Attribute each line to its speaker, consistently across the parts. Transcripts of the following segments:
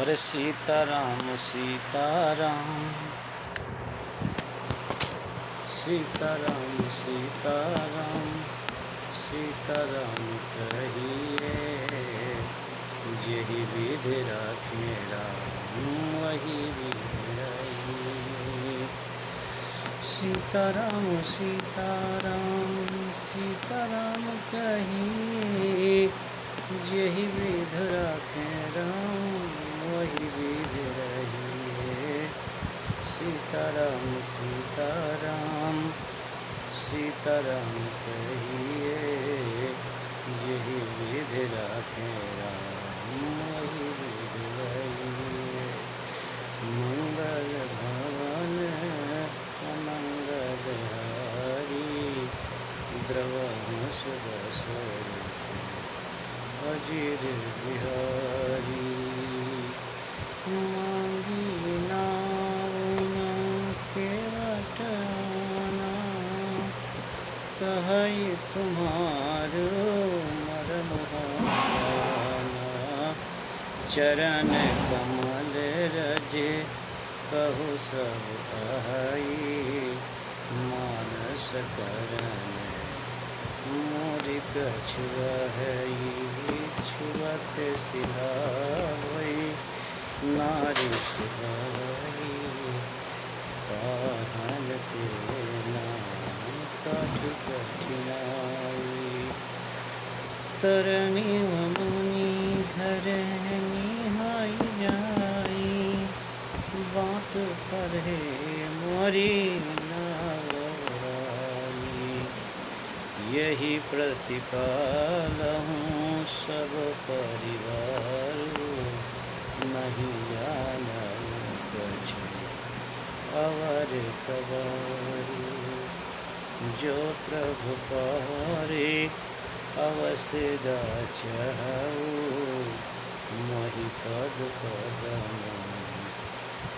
Speaker 1: अरे सीताराम सीताराम सीताराम सीताराम सीताराम कहिए, यही विधि राखे राम वही विधि रहिए। सीताराम सीताराम सीताराम कहिए, यही विधि राखे राम वही विधि रहिए। सीताराम सीताराम सीताराम कहिए, यही विधि राखे राम वही विधि रहिए। मंगल भवन अमंगल हारी, द्रवहु सुदशरथ अजिर बिहारी। मांगी नाउन केवटना, कहई तुम्हारो मरम हाना। चरण कमल रजे कहु सब आई, मानस करन मोरि कछुआई। छुअत सिलावई नारी सुहाई, पाहन ते नाम काठि कठिनाई। तरनी मुनि धरनी हाई जाई, बात पढ़े मोरी नावराई। यही प्रतिपालहूँ सब परिवार, नहीं जानल कछु अवर कबारू। जो प्रभु पारे अवश्य दाचहु, मोहि पद पदम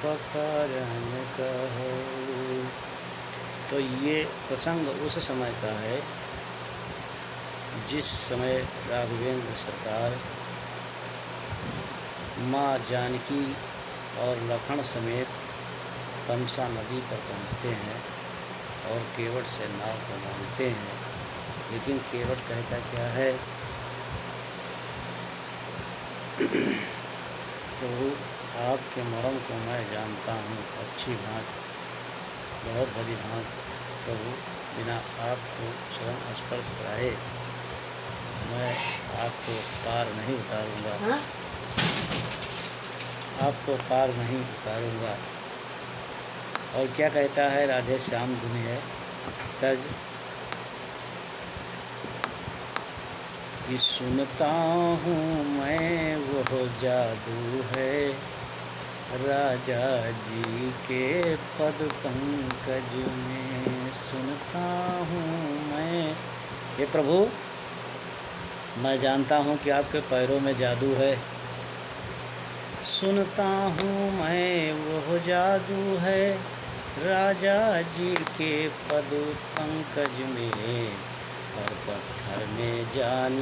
Speaker 1: पखारन कहूँ। तो ये प्रसंग उस समय का है जिस समय राघवेंद्र सरकार माँ जानकी और लखन समेत तमसा नदी पर पहुँचते हैं और केवट से नाव को मांगते हैं। लेकिन केवट कहता क्या है, प्रभु आपके मरम को मैं जानता हूँ अच्छी भांत, बहुत भली भांत। प्रभु बिना आपको चरण स्पर्श कराए मैं आपको पार नहीं उतारूँगा, आपको पार नहीं उतारूँगा। और क्या कहता है राधे श्याम धुन है तज कि सुनता हूँ मैं वह जादू है, राजा जी के पद पंकज में। सुनता हूँ मैं, हे प्रभु मैं जानता हूँ कि आपके पैरों में जादू है। सुनता हूँ मैं वह जादू है, राजा जी के पद पंकज में। और पत्थर में जान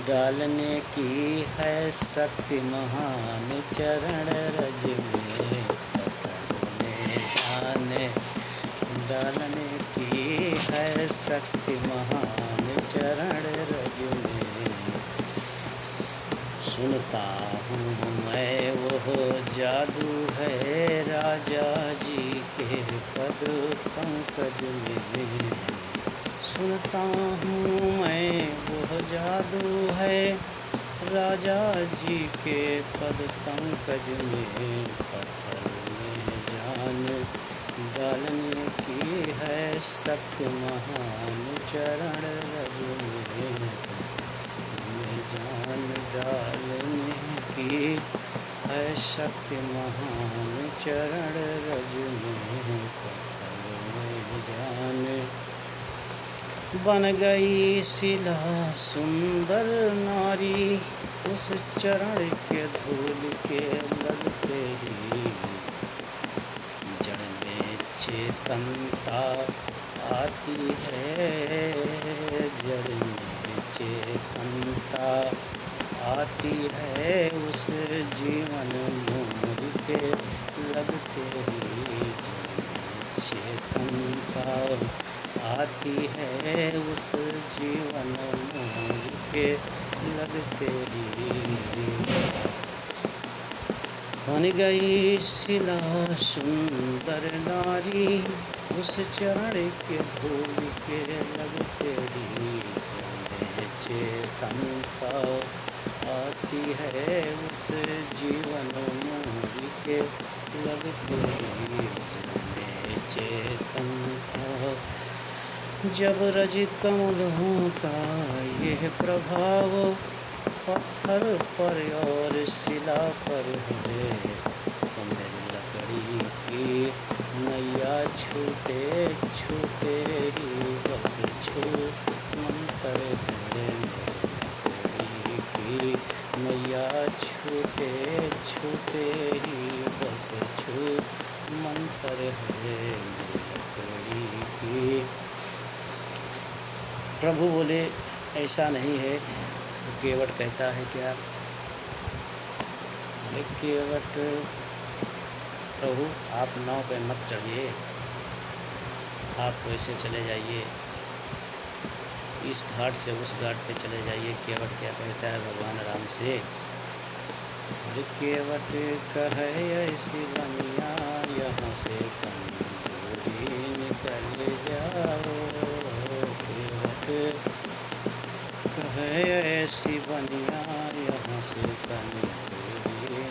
Speaker 1: डालने की है शक्ति महान चरण रज में। पत्थर में जान डालने की है शक्ति महान चरण रज में। सुनता हूँ मैं वह जादू है, राजा जी के पद पंकज में। सुनता हूँ मैं वह जादू है, राजा जी के पद पंकज में। पत्थर में जान डालने की है शक्ति महान चरण रज में। जान डालने की है शक्ति महान चरण रज में। पत्थर में जान बन गई शिला सुंदर नारी, उस चरण के धूल के लगते ही जड़ में चेतनता आती है। जड़ में चेतनता आती है, उस जीवन के लगते ही चेतनता आती है उस जीवन मोड़ के लगते ही। बन गई शिला सुंदर नारी उस चरण के धूल के लगते ही चेतनता आती है उस जीवन मोड़ के लगते ही चेतनता। जब रज कमलों का यह प्रभाव पत्थर पर और शिला पर है तो मेरी लकड़ी की नैया छूते छूते ही बस छू मंतर है। लकड़ी की नैया छूते छूते ही बस छू मंतर है लकड़ी की। प्रभु बोले ऐसा नहीं है। केवट कहता है क्या? केवट प्रभु आप नाव पे मत चढ़िए, आप वैसे चले जाइए, इस घाट से उस घाट पे चले जाइए। केवट क्या कहता है भगवान राम से? केवट कहे ऐसी बनिया यहाँ से कहीं निकल जाओ। केवट कहे ऐसी बनिया यहाँ से कहीं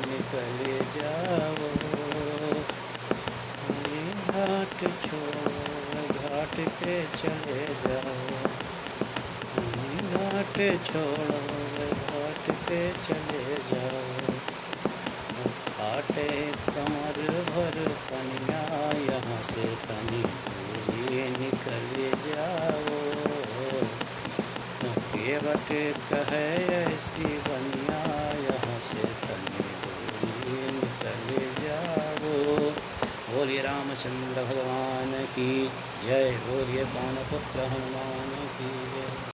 Speaker 1: निकल जाओ। घाट छोड़ घाट पे चले जाओ। घाट छोड़ो घाट पे चले जाओ। काटे कमर भर पनिया यहाँ से कहीं दूरी निकल जाओ। केवट कहे ऐसी बनिया यहाँ से कहीं दूरी निकल जाओ। बोलिए रामचंद्र भगवान की जय। बोलिए पवन पुत्र हनुमान की जय।